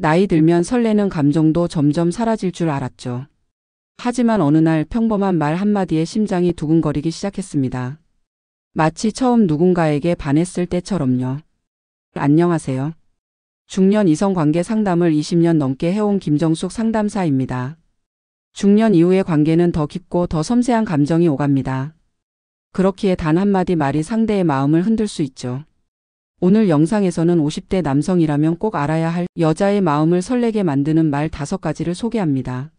나이 들면 설레는 감정도 점점 사라질 줄 알았죠. 하지만 어느 날 평범한 말 한마디에 심장이 두근거리기 시작했습니다. 마치 처음 누군가에게 반했을 때처럼요. 안녕하세요. 중년 이성관계 상담을 20년 넘게 해온 김정숙 상담사입니다. 중년 이후의 관계는 더 깊고 더 섬세한 감정이 오갑니다. 그렇기에 단 한마디 말이 상대의 마음을 흔들 수 있죠. 오늘 영상에서는 50대 남성이라면 꼭 알아야 할 여자의 마음을 설레게 만드는 말 5가지를 소개합니다.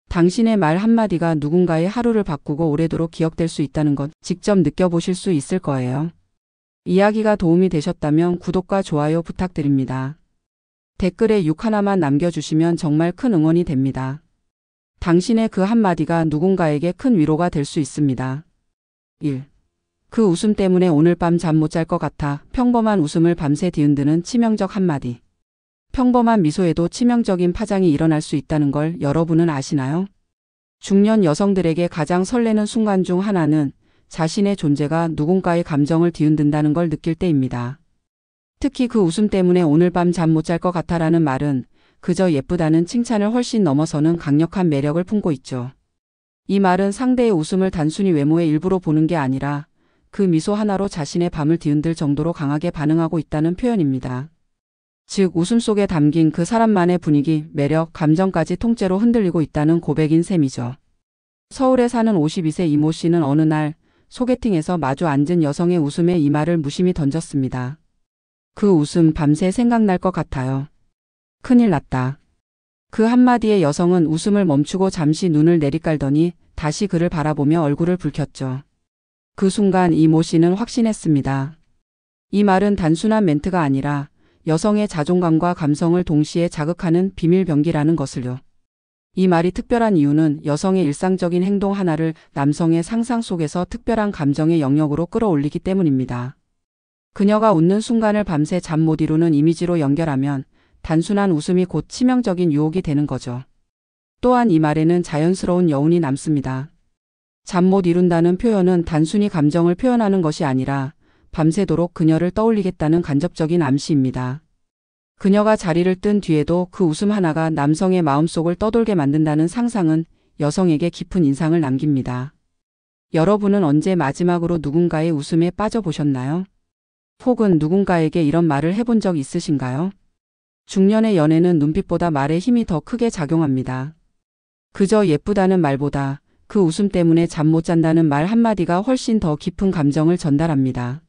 당신의 말 한마디가 누군가의 하루를 바꾸고 오래도록 기억될 수 있다는 것 직접 느껴보실 수 있을 거예요. 이야기가 도움이 되셨다면 구독과 좋아요 부탁드립니다. 댓글에 6 하나만 남겨주시면 정말 큰 응원이 됩니다. 당신의 그 한마디가 누군가에게 큰 위로가 될 수 있습니다. 1. 그 웃음 때문에 오늘 밤 잠 못 잘 것 같아. 평범한 웃음을 밤새 뒤흔드는 치명적 한마디. 평범한 미소에도 치명적인 파장이 일어날 수 있다는 걸 여러분은 아시나요? 중년 여성들에게 가장 설레는 순간 중 하나는 자신의 존재가 누군가의 감정을 뒤흔든다는 걸 느낄 때입니다. 특히 그 웃음 때문에 오늘 밤 잠 못 잘 것 같아라는 말은 그저 예쁘다는 칭찬을 훨씬 넘어서는 강력한 매력을 품고 있죠. 이 말은 상대의 웃음을 단순히 외모의 일부로 보는 게 아니라 그 미소 하나로 자신의 밤을 뒤흔들 정도로 강하게 반응하고 있다는 표현입니다. 즉 웃음 속에 담긴 그 사람만의 분위기, 매력, 감정까지 통째로 흔들리고 있다는 고백인 셈이죠. 서울에 사는 52세 이모 씨는 어느 날 소개팅에서 마주 앉은 여성의 웃음에 이 말을 무심히 던졌습니다. 그 웃음 밤새 생각날 것 같아요. 큰일 났다. 그 한마디에 여성은 웃음을 멈추고 잠시 눈을 내리깔더니 다시 그를 바라보며 얼굴을 붉혔죠. 그 순간 이모 씨는 확신했습니다. 이 말은 단순한 멘트가 아니라 여성의 자존감과 감성을 동시에 자극하는 비밀병기라는 것을요. 이 말이 특별한 이유는 여성의 일상적인 행동 하나를 남성의 상상 속에서 특별한 감정의 영역으로 끌어올리기 때문입니다. 그녀가 웃는 순간을 밤새 잠 못 이루는 이미지로 연결하면 단순한 웃음이 곧 치명적인 유혹이 되는 거죠. 또한 이 말에는 자연스러운 여운이 남습니다. 잠 못 이룬다는 표현은 단순히 감정을 표현하는 것이 아니라 밤새도록 그녀를 떠올리겠다는 간접적인 암시입니다. 그녀가 자리를 뜬 뒤에도 그 웃음 하나가 남성의 마음속을 떠돌게 만든다는 상상은 여성에게 깊은 인상을 남깁니다. 여러분은 언제 마지막으로 누군가의 웃음에 빠져보셨나요? 혹은 누군가에게 이런 말을 해본 적 있으신가요? 중년의 연애는 눈빛보다 말의 힘이 더 크게 작용합니다. 그저 예쁘다는 말보다 그 웃음 때문에 잠 못 잔다는 말 한마디가 훨씬 더 깊은 감정을 전달합니다.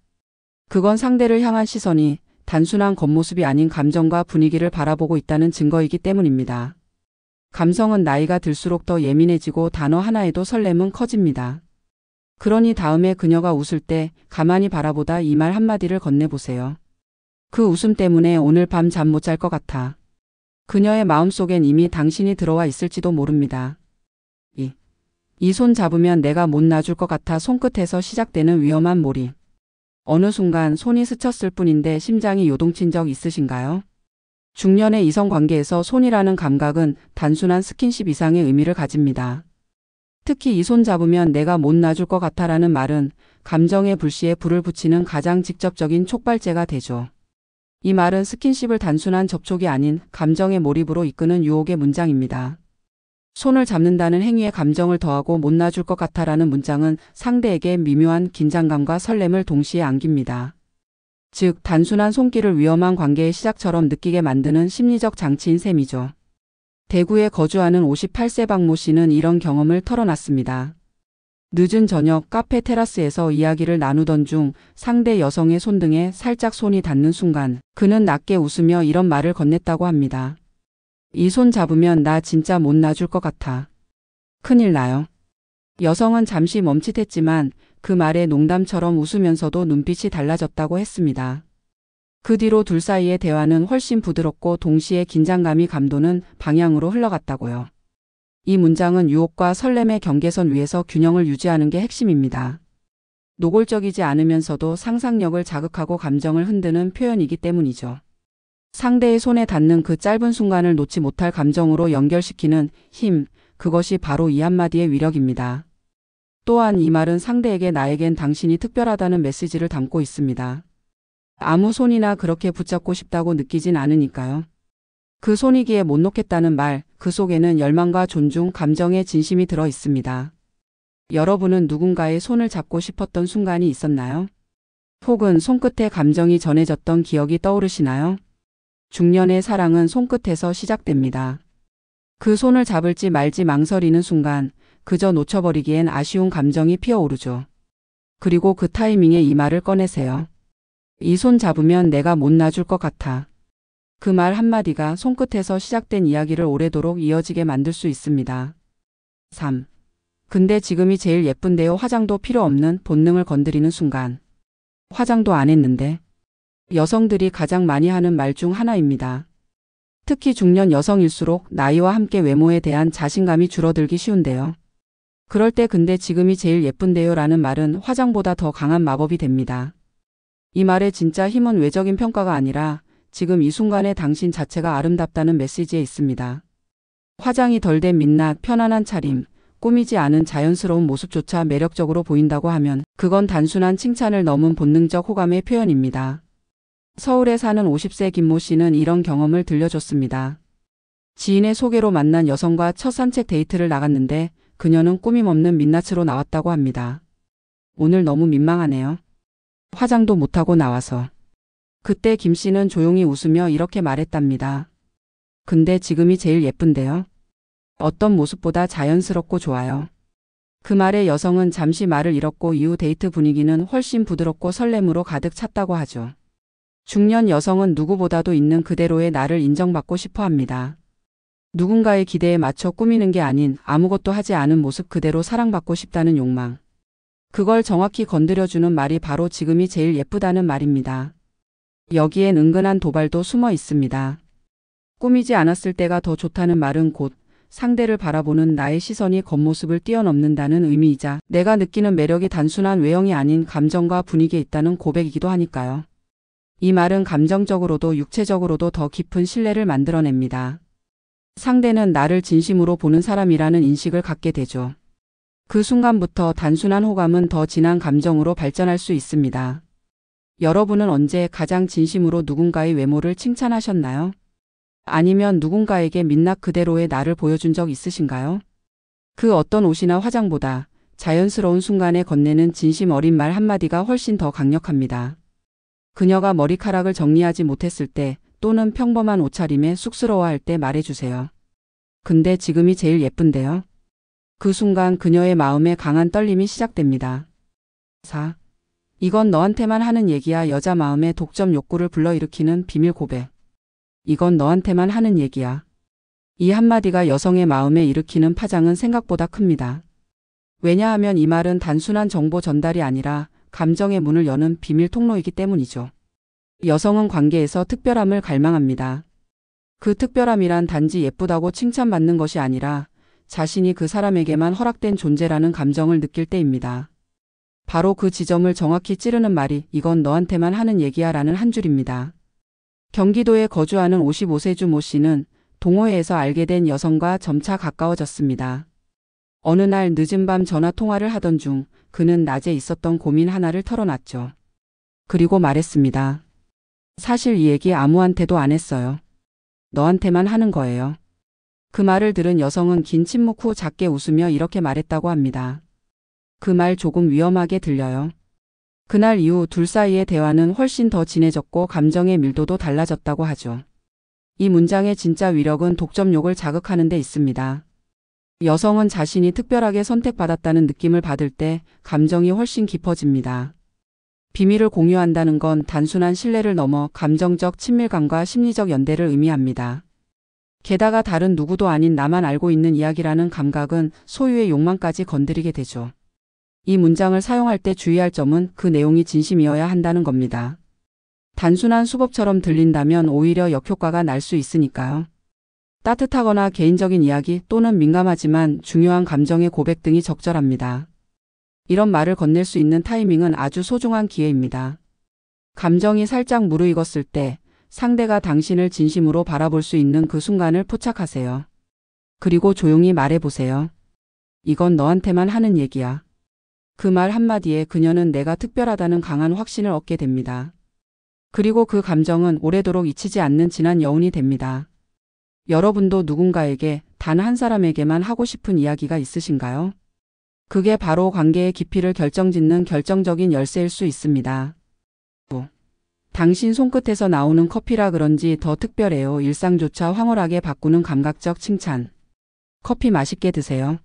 그건 상대를 향한 시선이 단순한 겉모습이 아닌 감정과 분위기를 바라보고 있다는 증거이기 때문입니다. 감성은 나이가 들수록 더 예민해지고 단어 하나에도 설렘은 커집니다. 그러니 다음에 그녀가 웃을 때 가만히 바라보다 이 말 한마디를 건네보세요. 그 웃음 때문에 오늘 밤 잠 못 잘 것 같아. 그녀의 마음속엔 이미 당신이 들어와 있을지도 모릅니다. 이 손 잡으면 내가 못 놔줄 것 같아. 손끝에서 시작되는 위험한 몰입. 어느 순간 손이 스쳤을 뿐인데 심장이 요동친 적 있으신가요? 중년의 이성관계에서 손이라는 감각은 단순한 스킨십 이상의 의미를 가집니다. 특히 이 손 잡으면 내가 못 놔줄 것 같아라는 말은 감정의 불씨에 불을 붙이는 가장 직접적인 촉발제가 되죠. 이 말은 스킨십을 단순한 접촉이 아닌 감정의 몰입으로 이끄는 유혹의 문장입니다. 손을 잡는다는 행위에 감정을 더하고 못 놔줄 것 같아라는 문장은 상대에게 미묘한 긴장감과 설렘을 동시에 안깁니다. 즉 단순한 손길을 위험한 관계의 시작처럼 느끼게 만드는 심리적 장치인 셈이죠. 대구에 거주하는 58세 박모 씨는 이런 경험을 털어놨습니다. 늦은 저녁 카페 테라스에서 이야기를 나누던 중 상대 여성의 손등에 살짝 손이 닿는 순간 그는 낮게 웃으며 이런 말을 건넸다고 합니다. 이 손 잡으면 나 진짜 못 놔줄 것 같아. 큰일 나요. 여성은 잠시 멈칫했지만 그 말에 농담처럼 웃으면서도 눈빛이 달라졌다고 했습니다. 그 뒤로 둘 사이의 대화는 훨씬 부드럽고 동시에 긴장감이 감도는 방향으로 흘러갔다고요. 이 문장은 유혹과 설렘의 경계선 위에서 균형을 유지하는 게 핵심입니다. 노골적이지 않으면서도 상상력을 자극하고 감정을 흔드는 표현이기 때문이죠. 상대의 손에 닿는 그 짧은 순간을 놓지 못할 감정으로 연결시키는 힘, 그것이 바로 이 한마디의 위력입니다. 또한 이 말은 상대에게 나에겐 당신이 특별하다는 메시지를 담고 있습니다. 아무 손이나 그렇게 붙잡고 싶다고 느끼진 않으니까요. 그 손이기에 못 놓겠다는 말, 그 속에는 열망과 존중, 감정의 진심이 들어 있습니다. 여러분은 누군가의 손을 잡고 싶었던 순간이 있었나요? 혹은 손끝에 감정이 전해졌던 기억이 떠오르시나요? 중년의 사랑은 손끝에서 시작됩니다. 그 손을 잡을지 말지 망설이는 순간 그저 놓쳐버리기엔 아쉬운 감정이 피어오르죠. 그리고 그 타이밍에 이 말을 꺼내세요. 이 손 잡으면 내가 못 놔줄 것 같아. 그 말 한마디가 손끝에서 시작된 이야기를 오래도록 이어지게 만들 수 있습니다. 3. 근데 지금이 제일 예쁜데요. 화장도 필요 없는 본능을 건드리는 순간. 화장도 안 했는데. 여성들이 가장 많이 하는 말 중 하나입니다. 특히 중년 여성일수록 나이와 함께 외모에 대한 자신감이 줄어들기 쉬운데요. 그럴 때 근데 지금이 제일 예쁜데요 라는 말은 화장보다 더 강한 마법이 됩니다. 이 말의 진짜 힘은 외적인 평가가 아니라 지금 이 순간의 당신 자체가 아름답다는 메시지에 있습니다. 화장이 덜 된 민낯, 편안한 차림, 꾸미지 않은 자연스러운 모습조차 매력적으로 보인다고 하면 그건 단순한 칭찬을 넘은 본능적 호감의 표현입니다. 서울에 사는 50세 김모 씨는 이런 경험을 들려줬습니다. 지인의 소개로 만난 여성과 첫 산책 데이트를 나갔는데 그녀는 꾸밈없는 민낯으로 나왔다고 합니다. 오늘 너무 민망하네요. 화장도 못하고 나와서. 그때 김 씨는 조용히 웃으며 이렇게 말했답니다. 근데 지금이 제일 예쁜데요. 어떤 모습보다 자연스럽고 좋아요. 그 말에 여성은 잠시 말을 잃었고 이후 데이트 분위기는 훨씬 부드럽고 설렘으로 가득 찼다고 하죠. 중년 여성은 누구보다도 있는 그대로의 나를 인정받고 싶어 합니다. 누군가의 기대에 맞춰 꾸미는 게 아닌 아무것도 하지 않은 모습 그대로 사랑받고 싶다는 욕망. 그걸 정확히 건드려주는 말이 바로 지금이 제일 예쁘다는 말입니다. 여기엔 은근한 도발도 숨어 있습니다. 꾸미지 않았을 때가 더 좋다는 말은 곧 상대를 바라보는 나의 시선이 겉모습을 뛰어넘는다는 의미이자 내가 느끼는 매력이 단순한 외형이 아닌 감정과 분위기에 있다는 고백이기도 하니까요. 이 말은 감정적으로도 육체적으로도 더 깊은 신뢰를 만들어냅니다. 상대는 나를 진심으로 보는 사람이라는 인식을 갖게 되죠. 그 순간부터 단순한 호감은 더 진한 감정으로 발전할 수 있습니다. 여러분은 언제 가장 진심으로 누군가의 외모를 칭찬하셨나요? 아니면 누군가에게 민낯 그대로의 나를 보여준 적 있으신가요? 그 어떤 옷이나 화장보다 자연스러운 순간에 건네는 진심 어린 말 한마디가 훨씬 더 강력합니다. 그녀가 머리카락을 정리하지 못했을 때 또는 평범한 옷차림에 쑥스러워할 때 말해주세요. 근데 지금이 제일 예쁜데요. 그 순간 그녀의 마음에 강한 떨림이 시작됩니다. 4. 이건 너한테만 하는 얘기야. 여자 마음의 독점 욕구를 불러일으키는 비밀 고백. 이건 너한테만 하는 얘기야. 이 한마디가 여성의 마음에 일으키는 파장은 생각보다 큽니다. 왜냐하면 이 말은 단순한 정보 전달이 아니라 감정의 문을 여는 비밀 통로이기 때문이죠. 여성은 관계에서 특별함을 갈망합니다. 그 특별함이란 단지 예쁘다고 칭찬받는 것이 아니라 자신이 그 사람에게만 허락된 존재라는 감정을 느낄 때입니다. 바로 그 지점을 정확히 찌르는 말이 이건 너한테만 하는 얘기야 라는 한 줄입니다. 경기도에 거주하는 55세 주 모 씨는 동호회에서 알게 된 여성과 점차 가까워졌습니다. 어느 날 늦은 밤 전화 통화를 하던 중 그는 낮에 있었던 고민 하나를 털어놨죠. 그리고 말했습니다. 사실 이 얘기 아무한테도 안 했어요. 너한테만 하는 거예요. 그 말을 들은 여성은 긴 침묵 후 작게 웃으며 이렇게 말했다고 합니다. 그 말 조금 위험하게 들려요. 그날 이후 둘 사이의 대화는 훨씬 더 진해졌고 감정의 밀도도 달라졌다고 하죠. 이 문장의 진짜 위력은 독점욕을 자극하는 데 있습니다. 여성은 자신이 특별하게 선택받았다는 느낌을 받을 때 감정이 훨씬 깊어집니다. 비밀을 공유한다는 건 단순한 신뢰를 넘어 감정적 친밀감과 심리적 연대를 의미합니다. 게다가 다른 누구도 아닌 나만 알고 있는 이야기라는 감각은 소유의 욕망까지 건드리게 되죠. 이 문장을 사용할 때 주의할 점은 그 내용이 진심이어야 한다는 겁니다. 단순한 수법처럼 들린다면 오히려 역효과가 날 수 있으니까요. 따뜻하거나 개인적인 이야기 또는 민감하지만 중요한 감정의 고백 등이 적절합니다. 이런 말을 건넬 수 있는 타이밍은 아주 소중한 기회입니다. 감정이 살짝 무르익었을 때 상대가 당신을 진심으로 바라볼 수 있는 그 순간을 포착하세요. 그리고 조용히 말해보세요. 이건 너한테만 하는 얘기야. 그 말 한마디에 그녀는 내가 특별하다는 강한 확신을 얻게 됩니다. 그리고 그 감정은 오래도록 잊히지 않는 진한 여운이 됩니다. 여러분도 누군가에게 단 한 사람에게만 하고 싶은 이야기가 있으신가요? 그게 바로 관계의 깊이를 결정짓는 결정적인 열쇠일 수 있습니다. 당신 손끝에서 나오는 커피라 그런지 더 특별해요. 일상조차 황홀하게 바꾸는 감각적 칭찬. 커피 맛있게 드세요.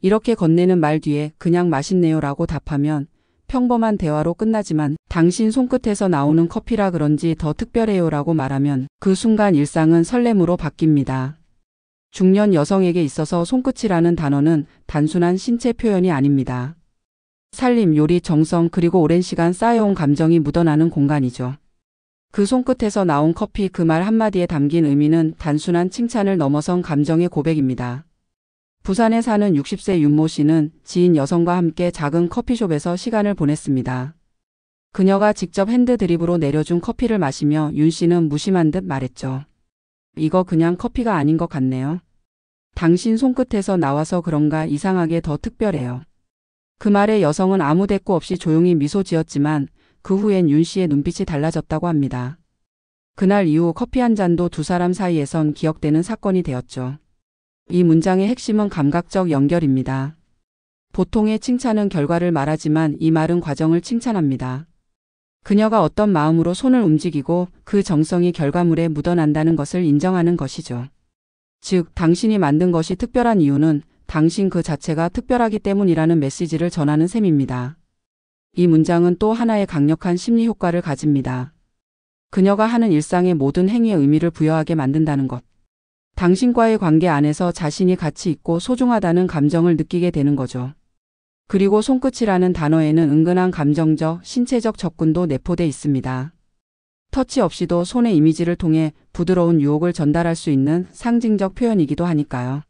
이렇게 건네는 말 뒤에 그냥 맛있네요 라고 답하면 평범한 대화로 끝나지만 당신 손끝에서 나오는 커피라 그런지 더 특별해요 라고 말하면 그 순간 일상은 설렘으로 바뀝니다. 중년 여성에게 있어서 손끝이라는 단어는 단순한 신체 표현이 아닙니다. 살림, 요리, 정성 그리고 오랜 시간 쌓여온 감정이 묻어나는 공간이죠. 그 손끝에서 나온 커피 그 말 한마디에 담긴 의미는 단순한 칭찬을 넘어선 감정의 고백입니다. 부산에 사는 60세 윤모 씨는 지인 여성과 함께 작은 커피숍에서 시간을 보냈습니다. 그녀가 직접 핸드드립으로 내려준 커피를 마시며 윤 씨는 무심한 듯 말했죠. 이거 그냥 커피가 아닌 것 같네요. 당신 손끝에서 나와서 그런가 이상하게 더 특별해요. 그 말에 여성은 아무 대꾸 없이 조용히 미소 지었지만 그 후엔 윤 씨의 눈빛이 달라졌다고 합니다. 그날 이후 커피 한 잔도 두 사람 사이에선 기억되는 사건이 되었죠. 이 문장의 핵심은 감각적 연결입니다. 보통의 칭찬은 결과를 말하지만 이 말은 과정을 칭찬합니다. 그녀가 어떤 마음으로 손을 움직이고 그 정성이 결과물에 묻어난다는 것을 인정하는 것이죠. 즉, 당신이 만든 것이 특별한 이유는 당신 그 자체가 특별하기 때문이라는 메시지를 전하는 셈입니다. 이 문장은 또 하나의 강력한 심리 효과를 가집니다. 그녀가 하는 일상의 모든 행위에 의미를 부여하게 만든다는 것. 당신과의 관계 안에서 자신이 가치 있고 소중하다는 감정을 느끼게 되는 거죠. 그리고 손끝이라는 단어에는 은근한 감정적, 신체적 접근도 내포돼 있습니다. 터치 없이도 손의 이미지를 통해 부드러운 유혹을 전달할 수 있는 상징적 표현이기도 하니까요.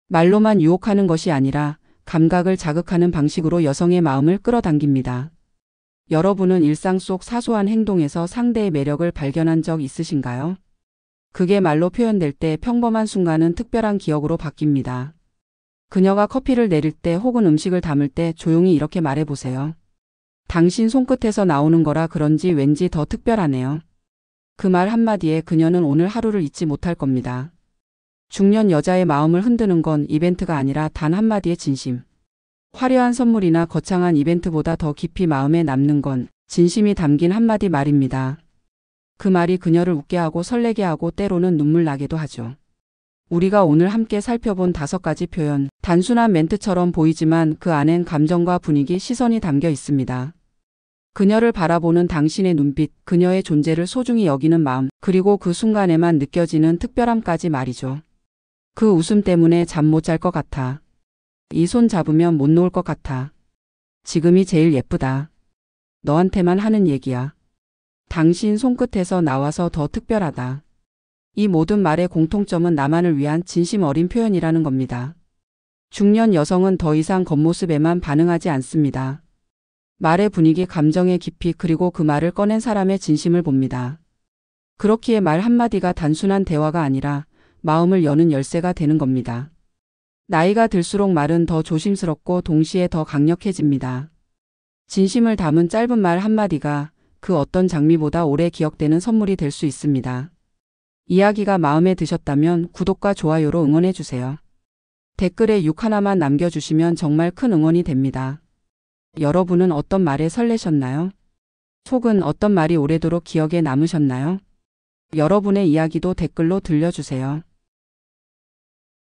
말로만 유혹하는 것이 아니라 감각을 자극하는 방식으로 여성의 마음을 끌어당깁니다. 여러분은 일상 속 사소한 행동에서 상대의 매력을 발견한 적 있으신가요? 그게 말로 표현될 때 평범한 순간은 특별한 기억으로 바뀝니다. 그녀가 커피를 내릴 때 혹은 음식을 담을 때 조용히 이렇게 말해보세요. 당신 손끝에서 나오는 거라 그런지 왠지 더 특별하네요. 그 말 한마디에 그녀는 오늘 하루를 잊지 못할 겁니다. 중년 여자의 마음을 흔드는 건 이벤트가 아니라 단 한마디의 진심. 화려한 선물이나 거창한 이벤트보다 더 깊이 마음에 남는 건 진심이 담긴 한마디 말입니다. 그 말이 그녀를 웃게 하고 설레게 하고 때로는 눈물 나게도 하죠. 우리가 오늘 함께 살펴본 5가지 표현, 단순한 멘트처럼 보이지만 그 안엔 감정과 분위기, 시선이 담겨 있습니다. 그녀를 바라보는 당신의 눈빛, 그녀의 존재를 소중히 여기는 마음, 그리고 그 순간에만 느껴지는 특별함까지 말이죠. 그 웃음 때문에 잠 못 잘 것 같아. 이 손 잡으면 못 놓을 것 같아. 지금이 제일 예쁘다. 너한테만 하는 얘기야. 당신 손끝에서 나와서 더 특별하다. 이 모든 말의 공통점은 나만을 위한 진심 어린 표현이라는 겁니다. 중년 여성은 더 이상 겉모습에만 반응하지 않습니다. 말의 분위기, 감정의 깊이, 그리고 그 말을 꺼낸 사람의 진심을 봅니다. 그렇기에 말 한마디가 단순한 대화가 아니라 마음을 여는 열쇠가 되는 겁니다. 나이가 들수록 말은 더 조심스럽고 동시에 더 강력해집니다. 진심을 담은 짧은 말 한마디가 그 어떤 장미보다 오래 기억되는 선물이 될 수 있습니다. 이야기가 마음에 드셨다면 구독과 좋아요로 응원해주세요. 댓글에 6 하나만 남겨주시면 정말 큰 응원이 됩니다. 여러분은 어떤 말에 설레셨나요? 혹은 어떤 말이 오래도록 기억에 남으셨나요? 여러분의 이야기도 댓글로 들려주세요.